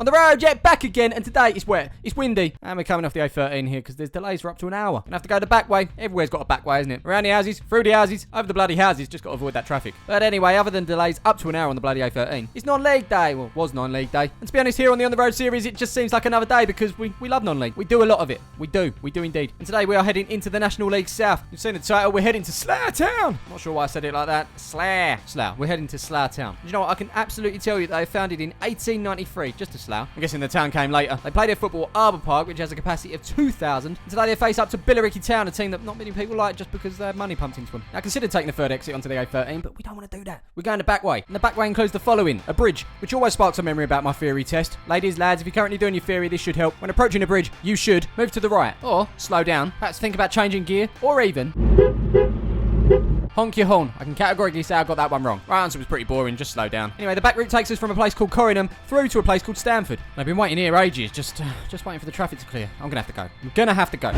On the road, yeah, back again. And today it's wet, it's windy. And we're coming off the A13 here because there's delays for up to an hour. Gonna have to go the back way. Everywhere's got a back way, isn't it? Around the houses, through the houses, over the bloody houses. Just got to avoid that traffic. But anyway, other than delays up to an hour on the bloody A13, it's non-league day. Well, was non-league day. And to be honest, here on the road series, it just seems like another day because we love non-league. We do a lot of it. We do indeed. And today we are heading into the National League South. You've seen the title. We're heading to Slough Town. Not sure why I said it like that. Slough. We're heading to Slough Town. You know what? I can absolutely tell you that they founded in 1893, just to Slough. I'm guessing the town came later. They play their football at Arbour Park, which has a capacity of 2,000. And today they face up to Billericay Town, a team that not many people like just because they have money pumped into them. Now, I considered taking the third exit onto the A13, but we don't want to do that. We're going the back way. And the back way includes the following. A bridge, which always sparks a memory about my theory test. Ladies, lads, if you're currently doing your theory, this should help. When approaching a bridge, you should move to the right. Or slow down. Perhaps think about changing gear. Or even honk your horn. I can categorically say I got that one wrong. Right answer was pretty boring, just slow down. Anyway, the back route takes us from a place called Corringham through to a place called Stamford. I've been waiting here ages, just waiting for the traffic to clear. I'm gonna have to go.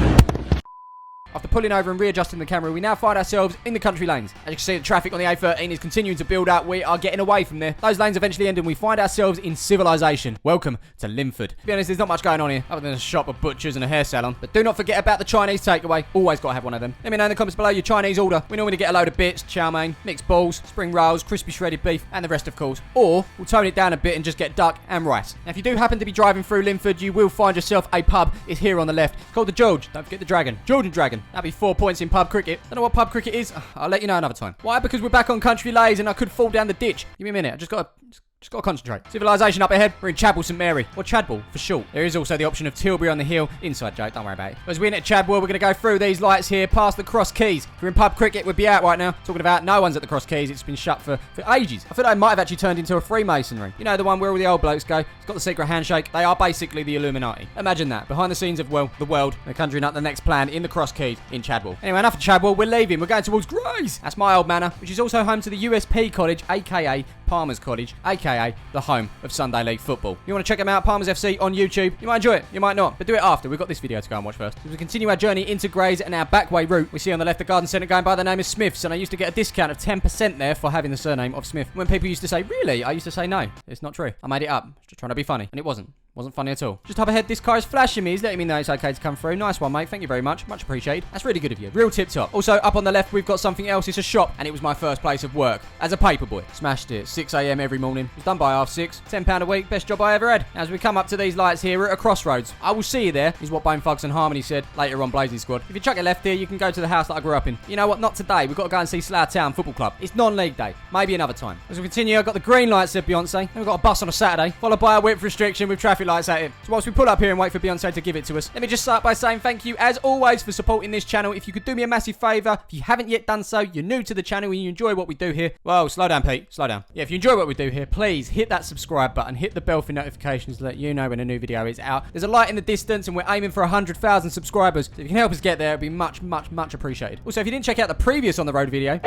After pulling over and readjusting the camera, we now find ourselves in the country lanes. As you can see, the traffic on the A13 is continuing to build up. We are getting away from there. Those lanes eventually end and we find ourselves in civilization. Welcome to Linford. To be honest, there's not much going on here, other than a shop of butchers and a hair salon. But do not forget about the Chinese takeaway. Always got to have one of them. Let me know in the comments below your Chinese order. We normally get a load of bits, chow mein, mixed balls, spring rolls, crispy shredded beef, and the rest of course. Or we'll tone it down a bit and just get duck and rice. Now, if you do happen to be driving through Linford, you will find yourself a pub. It's here on the left. It's called the George. Don't forget the Dragon. George and Dragon. That'll be 4 points in pub cricket. Don't know what pub cricket is. I'll let you know another time. Why? Because we're back on country lays and I could fall down the ditch. Give me a minute. I just got to concentrate. Civilization up ahead. We're in Chadwell St Mary, or Chadwell for short. There is also the option of Tilbury on the hill. Inside joke, don't worry about it. As we're in at Chadwell, we're going to go through these lights here, past the Cross Keys. If you're in pub cricket, we'd be out right now. Talking about no one's at the Cross Keys. It's been shut for ages. I feel like it might have actually turned into a Freemasonry. You know, the one where all the old blokes go. It's got the secret handshake. They are basically the Illuminati. Imagine that. Behind the scenes of, well, the world. They're conjuring up the next plan in the Cross Keys in Chadwell. Anyway, enough of Chadwell. We're leaving. We're going towards Grays. That's my old manor, which is also home to the USP College, a.k.a. Palmer's College, a.k.a. the home of Sunday League football. You want to check them out, Palmer's FC on YouTube. You might enjoy it, you might not, but do it after. We've got this video to go and watch first. As we continue our journey into Grays and our backway route, we see on the left the garden centre going by the name of Smith's, and I used to get a discount of 10% there for having the surname of Smith. When people used to say, really? I used to say no. It's not true. I made it up. Just trying to be funny, and it wasn't. Wasn't funny at all. Just up ahead, this car is flashing me. He's letting me know it's okay to come through. Nice one, mate. Thank you very much. Much appreciated. That's really good of you. Real tip top. Also, up on the left, we've got something else. It's a shop, and it was my first place of work as a paperboy. Smashed it. 6 a.m. every morning. It was done by 6:30. £10 a week. Best job I ever had. As we come up to these lights here, we're at a crossroads. I will see you there, is what Bone Thugs and Harmony said later on Blazing Squad. If you chuck it left here, you can go to the house that I grew up in. You know what? Not today. We've got to go and see Slough Town Football Club. It's non-league day. Maybe another time. As we continue, I've got the green light, said Beyonce. Then we've got a bus on a Saturday, followed by a width restriction with traffic lights at it. So whilst we pull up here and wait for Beyonce to give it to us, let me just start by saying thank you as always for supporting this channel. If you could do me a massive favour, if you haven't yet done so, you're new to the channel and you enjoy what we do here. Whoa, slow down, Pete. Slow down. Yeah, if you enjoy what we do here, please hit that subscribe button, hit the bell for notifications to let you know when a new video is out. There's a light in the distance and we're aiming for 100,000 subscribers. So if you can help us get there, it'd be much, much, much appreciated. Also, if you didn't check out the previous On The Road video,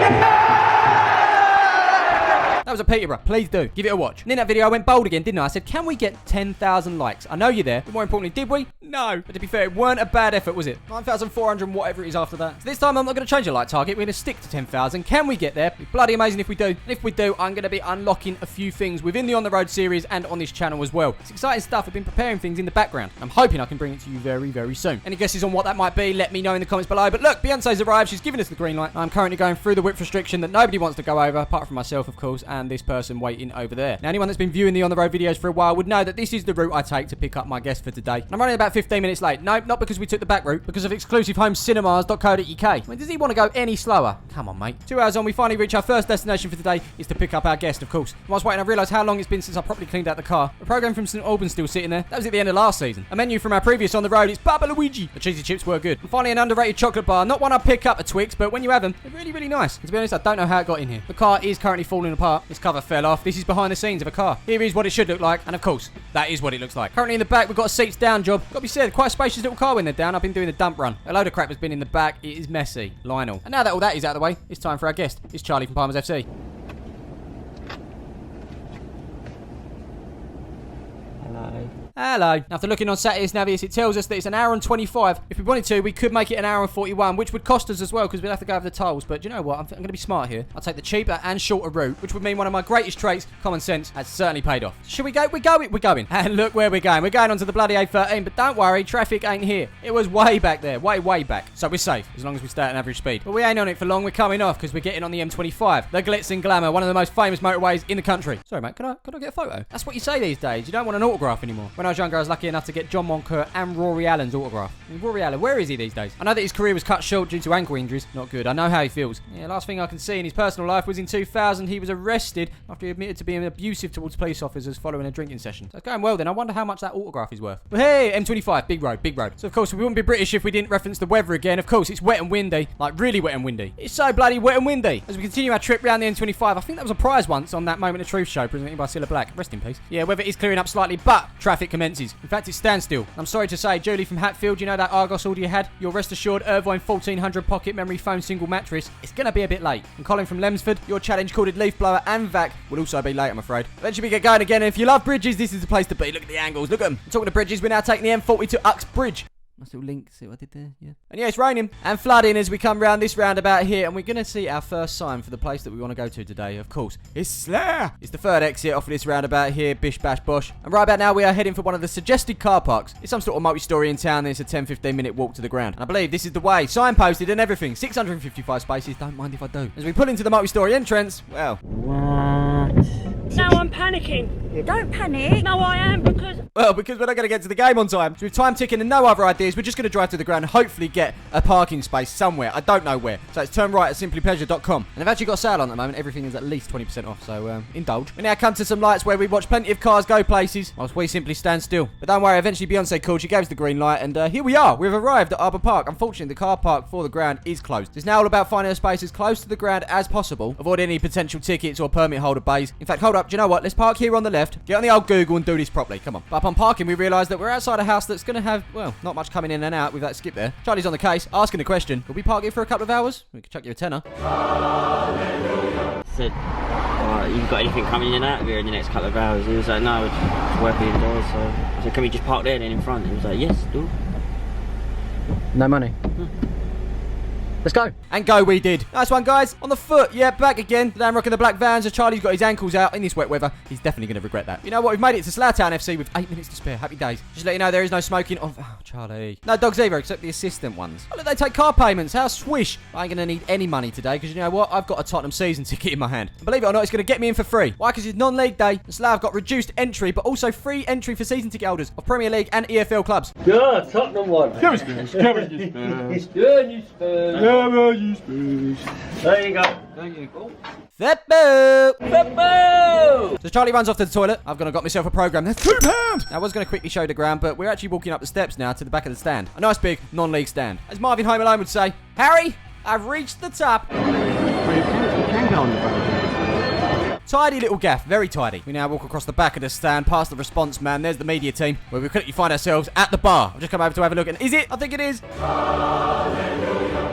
that was a Peterborough. Please do. Give it a watch. And in that video, I went bold again, didn't I? I said, can we get 10,000 likes? I know you're there. But more importantly, did we? No. But to be fair, it weren't a bad effort, was it? 9,400 and whatever it is after that. So this time, I'm not going to change the like target. We're going to stick to 10,000. Can we get there? It'd be bloody amazing if we do. And if we do, I'm going to be unlocking a few things within the On The Road series and on this channel as well. It's exciting stuff. I've been preparing things in the background. I'm hoping I can bring it to you very, very soon. Any guesses on what that might be? Let me know in the comments below. But look, Beyonce's arrived. She's given us the green light. I'm currently going through the width restriction that nobody wants to go over, apart from myself, of course, and this person waiting over there. Now, anyone that's been viewing the On The Road videos for a while would know that this is the route I take to pick up my guest for today. And I'm running about 15 minutes late. No, not because we took the back route, because of exclusivehomeCinemas.co.uk. I mean, does he want to go any slower? Come on, mate. 2 hours on, we finally reach our first destination for today, is to pick up our guest, of course. And whilst waiting, I realised how long it's been since I properly cleaned out the car. A programme from St Albans still sitting there. That was at the end of last season. A menu from our previous On The Road is Baba Luigi. The cheesy chips were good. And finally, an underrated chocolate bar. Not one I pick up at Twix, but when you have them, they're really, really nice. And to be honest, I don't know how it got in here. The car is currently falling apart. This cover fell off. This is behind the scenes of a car. Here is what it should look like, and of course, that is what it looks like. Currently in the back, we've got a seats down job. Got to be said, quite a spacious little car when they're down. I've been doing the dump run. A load of crap has been in the back. It is messy. Lionel. And now that all that is out of the way, it's time for our guest. It's Charlie from Palmer's FC. Hello. Hello. After looking on Saturday's Navius, it tells us that it's an hour and 25. If we wanted to, we could make it an hour and 41, which would cost us as well, because we'd have to go over the tolls. But do you know what? I'm going to be smart here. I'll take the cheaper and shorter route, which would mean one of my greatest traits, common sense, has certainly paid off. Should we go? We're going. And look where we're going. We're going onto the bloody A13, but don't worry, traffic ain't here. It was way back there. Way back. So we're safe, as long as we stay at an average speed. But we ain't on it for long. We're coming off, because we're getting on the M25. The glitz and glamour, one of the most famous motorways in the country. Sorry, mate. Can I get a photo? That's what you say these days. You don't want an autograph anymore. When I was younger, I was lucky enough to get John Moncur and Rory Allen's autograph. I mean, Rory Allen, where is he these days? I know that his career was cut short due to ankle injuries. Not good. I know how he feels. Yeah, last thing I can see in his personal life was in 2000. He was arrested after he admitted to being abusive towards police officers following a drinking session. So it's going well then. I wonder how much that autograph is worth. But hey, M25, big road. So of course, we wouldn't be British if we didn't reference the weather again. Of course, it's wet and windy. Like, really wet and windy. It's so bloody wet and windy. As we continue our trip around the M25, I think that was a prize once on that Moment of Truth show presented by Cilla Black. Rest in peace. Yeah, weather is clearing up slightly, but traffic commences. In fact, it's standstill. I'm sorry to say, Julie from Hatfield, you know that Argos order you had? Your rest assured Irvine 1400 pocket memory foam single mattress. It's going to be a bit late. And Colin from Lemsford, your challenge called Leaf Blower and Vac will also be late, I'm afraid. Eventually we get going again, and if you love bridges, this is the place to be. Look at the angles, look at them. Talking to bridges, we're now taking the M40 to Uxbridge. Nice little link, see what I did there? Yeah. And yeah, it's raining and flooding as we come round this roundabout here, and we're going to see our first sign for the place that we want to go to today. Of course, it's Slough. It's the third exit off of this roundabout here, bish bash bosh. And right about now, we are heading for one of the suggested car parks. It's some sort of multi-story in town, and it's a 10-15 minute walk to the ground. And I believe this is the way, signposted and everything. 655 spaces, don't mind if I do. As we pull into the multi-story entrance, well... What? Now I'm panicking. Don't panic. No, I am, because... Well, because we're not going to get to the game on time. So with time ticking and no other ideas, we're just going to drive to the ground and hopefully get a parking space somewhere. I don't know where. So it's turn right at simplypleasure.com. And I've actually got a sale on at the moment. Everything is at least 20% off, so indulge. We now come to some lights where we watch plenty of cars go places, whilst we simply stand still. But don't worry, eventually Beyonce called. She gave us the green light, and here we are. We've arrived at Arbour Park. Unfortunately, the car park for the ground is closed. It's now all about finding a space as close to the ground as possible. Avoid any potential tickets or permit holder bays. In fact, hold up. Do you know what? Let's park here on the left. Get on the old Google and do this properly. Come on. But upon parking, we realised that we're outside a house that's going to have, well, not much coming in and out with that skip there. Charlie's on the case, asking the question, could we park here for a couple of hours? We could chuck you a tenner. I said, you've got anything coming in and out of here in the next couple of hours? He was like, no, we're just working indoors. So I said, can we just park there then in front? He was like, yes, do. No money. Let's go. And go we did. Nice one, guys. On the foot. Yeah, back again. Today I'm rocking the black Vans. As Charlie's got his ankles out in this wet weather. He's definitely going to regret that. You know what? We've made it to Slough Town FC with 8 minutes to spare. Happy days. Just to let you know, there is no smoking of... Oh, Charlie. No dogs either, except the assistant ones. Oh, look, they take car payments. How swish. I ain't going to need any money today, because you know what? I've got a Tottenham season ticket in my hand. And believe it or not, it's going to get me in for free. Why? Because it's non-league day. And Slough have got reduced entry, but also free entry for season ticket holders of Premier League and EFL clubs. Yeah, Tottenham one. Come on, Spurs. Come on, you Spurs. It's good, you Spurs. Come on, you Spurs. There you go. Thank you. Oh. Football! Football! So Charlie runs off to the toilet. I've got myself a programme. That's £2! I was going to quickly show the ground, but we're actually walking up the steps now to the back of the stand. A nice big non-league stand. As Marvin Home Alone would say, Harry, I've reached the top. Tidy little gaff, very tidy. We now walk across the back of the stand, past the response man. There's the media team, where we quickly find ourselves at the bar. I've just come over to have a look, and is it? I think it is.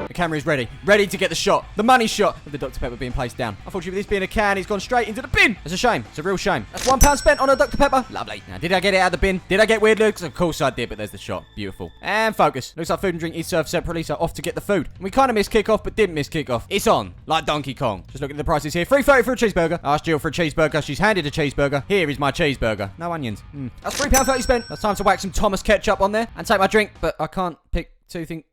The camera is ready to get the shot, the money shot of the Dr. Pepper being placed down. Unfortunately, with this being a can, he's gone straight into the bin. It's a shame. It's a real shame. That's £1 spent on a Dr. Pepper. Lovely. Now, did I get it out of the bin? Did I get weird looks? Of course I did, but there's the shot. Beautiful. And focus. Looks like food and drink is served separately, so off to get the food. And we kind of missed kickoff, but didn't miss kickoff. It's on, like Donkey Kong. Just look at the prices here. $3.30 for a cheeseburger. I asked Jill for a cheeseburger. She's handed a cheeseburger. Here is my cheeseburger. No onions. That's £3.30 spent. That's time to whack some Thomas ketchup on there and take my drink, but I can't pick two things.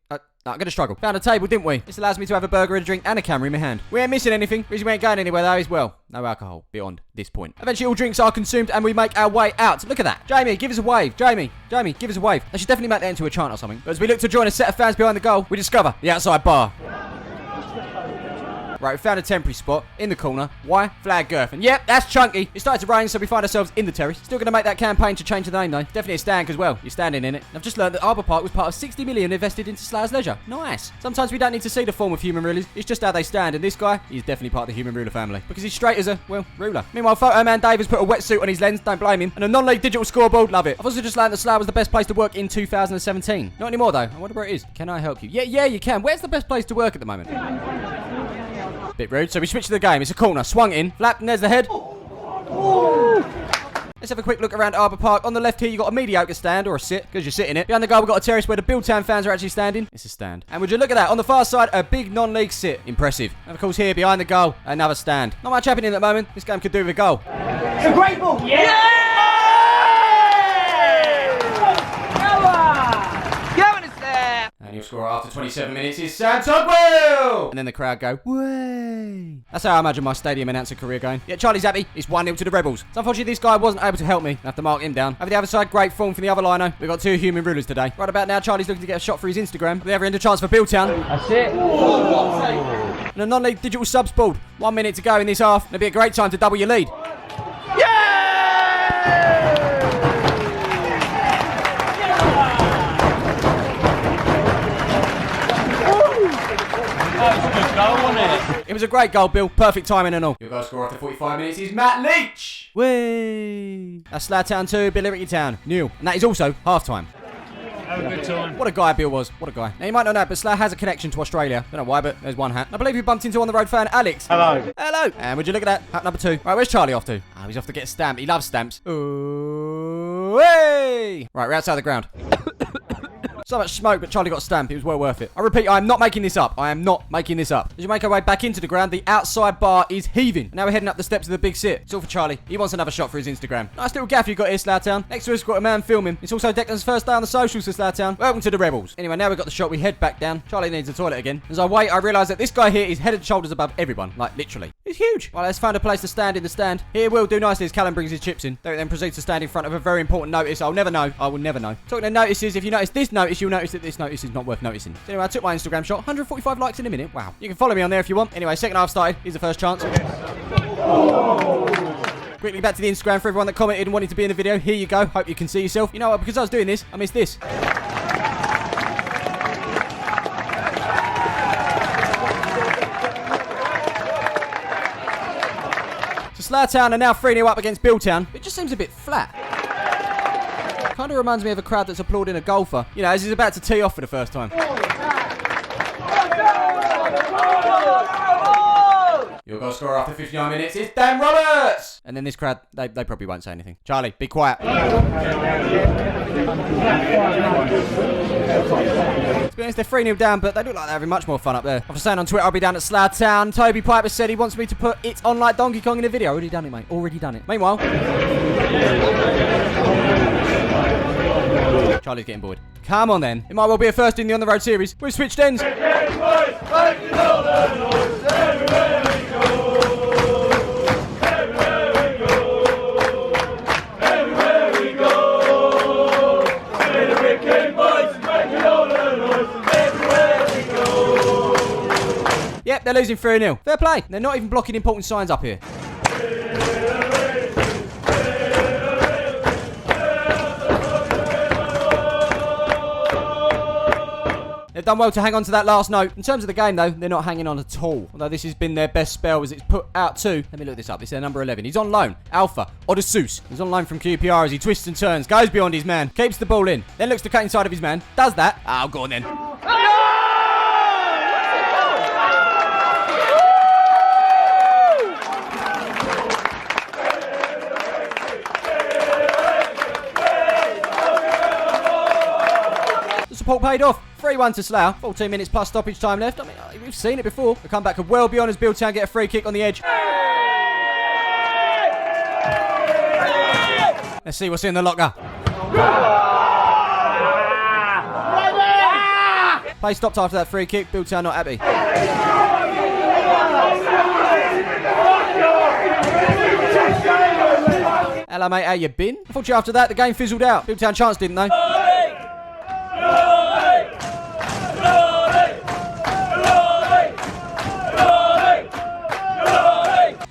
No, I'm going to struggle. Found a table, didn't we? This allows me to have a burger, a drink, and a camera in my hand. We ain't missing anything. Reason we ain't going anywhere, though, is, well, no alcohol beyond this point. Eventually, all drinks are consumed, and we make our way out. Look at that. Jamie, give us a wave. Jamie, give us a wave. I should definitely make that into a chant or something. But as we look to join a set of fans behind the goal, we discover the outside bar. Right, we found a temporary spot in the corner. Why? Flag girth. And yep, that's chunky. It started to rain, so we find ourselves in the terrace. Still going to make that campaign to change the name, though. Definitely a stand, as well. You're standing in it. And I've just learned that Arbour Park was part of 60 million invested into Slough's leisure. Nice. Sometimes we don't need to see the form of human rulers. It's just how they stand. And this guy, he's definitely part of the human ruler family. Because he's straight as a, well, ruler. Meanwhile, photo man Dave has put a wetsuit on his lens. Don't blame him. And a non-league digital scoreboard. Love it. I've also just learned that Slough was the best place to work in 2017. Not anymore, though. I wonder where it is. Can I help you? Yeah, you can. Where's the best place to work at the moment? Bit rude. So we switch to the game. It's a corner. Swung in. Flap, and there's the head. Let's have a quick look around Arbour Park. On the left here, you got a mediocre stand or a sit, because you're sitting it. Behind the goal, we've got a terrace where the Biltown fans are actually standing. It's a stand. And would you look at that? On the far side, a big non-league sit. Impressive. And of course, here behind the goal, another stand. Not much happening at the moment. This game could do with a goal. It's a great ball. Yeah! And your scorer after 27 minutes is Sam Tugwell! And then the crowd go, way! That's how I imagine my stadium announcer career going. Yeah, Charlie's happy. It's 1-0 to the Rebels. So unfortunately, this guy wasn't able to help me. I have to mark him down. Over the other side, great form from the other lino. We've got 2 human rulers today. Right about now, Charlie's looking to get a shot for his Instagram. At the other end, a chance for Biltown. That's it. And a non-league digital subs ball. 1 minute to go in this half. It'll be a great time to double your lead. It was a great goal, Bill. Perfect timing and all. Your goal scorer after 45 minutes is Matt Leach. Whee! That's Slough Town 2, Billericay Town 0. And that is also half-time. Have a good time. What a guy Bill was. What a guy. Now, you might not know, but Slough has a connection to Australia. Don't know why, but there's one hat. I believe we bumped into on-the-road fan Alex. Hello. Hello. And would you look at that? Hat number 2. Right, where's Charlie off to? Oh, he's off to get a stamp. He loves stamps. Ooh, hey! Right, we're outside the ground. So much smoke, but Charlie got a stamp. It was well worth it. I repeat, I am not making this up. I am not making this up. As you make our way back into the ground, the outside bar is heaving. Now we're heading up the steps of the big sit. It's all for Charlie. He wants another shot for his Instagram. Nice little gaff you got here, Slough Town. Next to us, we've got a man filming. It's also Declan's first day on the socials for Slough Town. Welcome to the Rebels. Anyway, now we've got the shot. We head back down. Charlie needs the toilet again. As I wait, I realise that this guy here is head and shoulders above everyone. Like, literally. He's huge. Well, let's find a place to stand in the stand. Here will do nicely as Callum brings his chips in. Derek then proceeds to stand in front of a very important notice. I'll never know. I will never know. Talking of notices, if you notice this notice, you'll notice that this notice is not worth noticing. So anyway, I took my Instagram shot. 145 likes in a minute. Wow. You can follow me on there if you want. Anyway, second half started. Here's the first chance. Quickly back to the Instagram for everyone that commented and wanted to be in the video. Here you go. Hope you can see yourself. You know what? Because I was doing this, I missed this. Slough Town are now 3-0 up against Biltown. It just seems a bit flat. Kind of reminds me of a crowd that's applauding a golfer. You know, as he's about to tee off for the first time. Your goal scorer after 59 minutes is Dan Roberts! And then this crowd, they probably won't say anything. Charlie, be quiet. To be honest, they're 3-0 down, but they look like they're having much more fun up there. After saying on Twitter I'll be down at Slough Town, Toby Piper said he wants me to put It's On Like Donkey Kong in a video. Already done it, mate. Already done it. Meanwhile... Charlie's getting bored. Come on then. It might well be a first in the On The Road series. We've switched ends. Yep, they're losing 3-0. Fair play. They're not even blocking important signs up here. They've done well to hang on to that last note. In terms of the game, though, they're not hanging on at all. Although this has been their best spell as it's put out to... Let me look this up. It's their number 11. He's on loan. Alpha. Odysseus. He's on loan from QPR as he twists and turns. Goes beyond his man. Keeps the ball in. Then looks to cut inside of his man. Does that. Oh, go on then. Support paid off. 3-1 to Slough. 14 minutes plus stoppage time left. I mean, we've seen it before. The comeback could well be on as Biltown get a free kick on the edge. Let's see what's in the locker. Play stopped after that free kick. Biltown not happy. Hello, mate. How you been? Unfortunately, after that, the game fizzled out. Biltown chance, didn't they?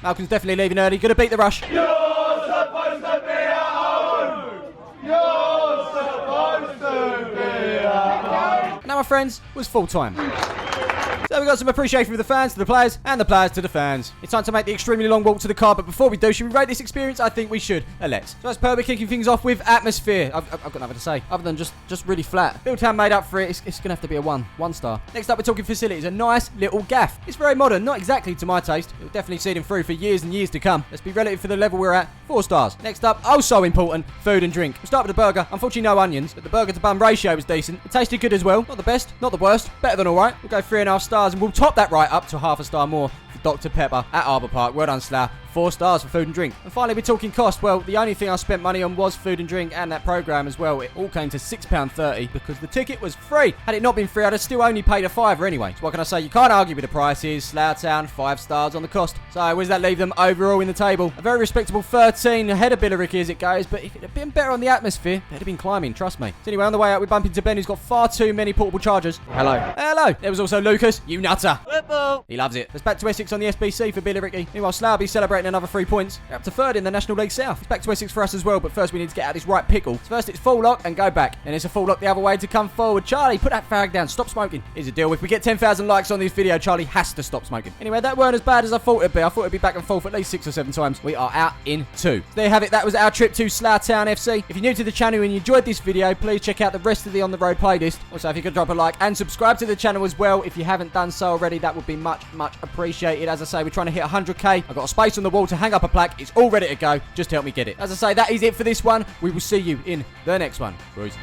Malcolm's definitely leaving early. Gonna beat the rush. You're supposed to be at home! You're supposed to be at home! Now, my friends, was full time. So we've got some appreciation for the fans to the players and the players to the fans. It's time to make the extremely long walk to the car, but before we do, should we rate this experience? I think we should. Let's. So as per, we're kicking things off with atmosphere. I've got nothing to say other than just really flat. Biltown made up for it. It's going to have to be a 1 star. Next up, we're talking facilities. A nice little gaff. It's very modern, not exactly to my taste. It'll definitely see them through for years and years to come. Let's be relative for the level we're at. 4 stars. Next up, also important, food and drink. We'll start with the burger. Unfortunately, no onions, but the burger to bun ratio was decent. It tasted good as well. Not the best, not the worst. Better than alright. We'll go 3.5 stars, and we'll top that right up to half a star more for Dr. Pepper at Arbour Park. Well done, Slough. 4 stars for food and drink. And finally, we're talking cost. Well, the only thing I spent money on was food and drink and that program as well. It all came to £6.30 because the ticket was free. Had it not been free, I'd have still only paid a £5 anyway. So what can I say? You can't argue with the prices. Slough Town, 5 stars on the cost. So where does that leave them overall in the table? A very respectable 13 ahead of Billericay as it goes, but if it had been better on the atmosphere, they'd have been climbing, trust me. So anyway, on the way out, we bump into Ben, who's got far too many portable chargers. Hello. Hello. There was also Lucas, you nutter. Football. He loves it. It's back to Essex on the SBC for Billericay. Meanwhile, Slough will be celebrating another 3 points. They're up to 3rd in the National League South. It's back to Essex for us as well, but first we need to get out of this right pickle. So first it's full lock and go back. Then it's a full lock the other way to come forward. Charlie, put that fag down. Stop smoking. Here's a deal. If we get 10,000 likes on this video, Charlie has to stop smoking. Anyway, that weren't as bad as I thought it'd be. I thought it'd be back and forth at least 6 or 7 times. We are out in 2. So there you have it. That was our trip to Slough Town FC. If you're new to the channel and you enjoyed this video, please check out the rest of the On The Road playlist. Also, if you could drop a like and subscribe to the channel as well if you haven't done so already, that would be much, much appreciated. As I say, we're trying to hit 100k. I've got a space on the wall to hang up a plaque. It's all ready to go. Just help me get it. As I say, that is it for this one. We will see you in the next one. Peace.